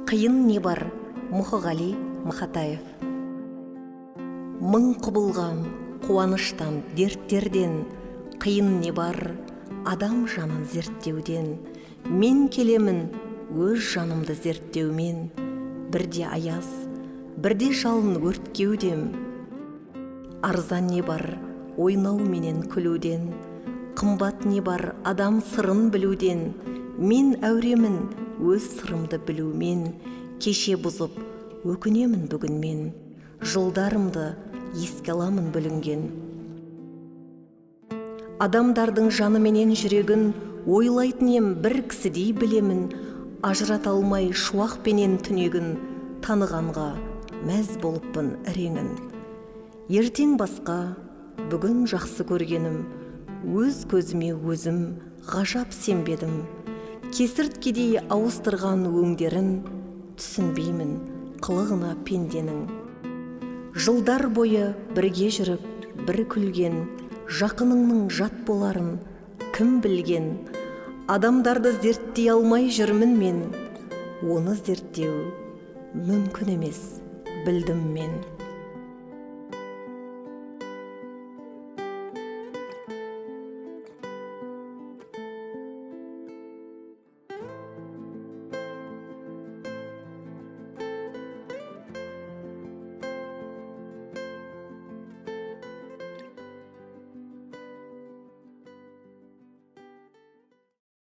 қиын не бар? Мұхағали Мақатаев. Мың құбылған қуаныштан, дерттерден, қиын не бар? Адам жанын зерттеуден. Мен келемін өз жанымды зерттеумен, бірде аяз, бірде жалын өрткеудем. Арзан не бар? Ойнау менен күлуден. Қымбат не бар? Адам сырын білуден. Мен әуремін өз сырымды білумен, кеше бұзып өкінемін бүгін мен, жылдарымды еске аламын бүлінген. Адамдардың жаны менен жүрегін ойлайтын ем бір кісідей білемін, ажырата алмай шуақ пенен түнегін, танығанға мәз болыппын іреңін. Ертең басқа, бүгін жақсы көргенім, өз көзіме өзім ғажап сенбедім. Кесірткедей ауыстырған өңдерін, түсінбеймін қылығына пенденің. Жылдар бойы бірге жүріп, бір күлген, жақыныңның жат боларын кім білген? Адамдарды зерттей алмай жүрмін мен, оны зерттеу мүмкін емес, білдім мен.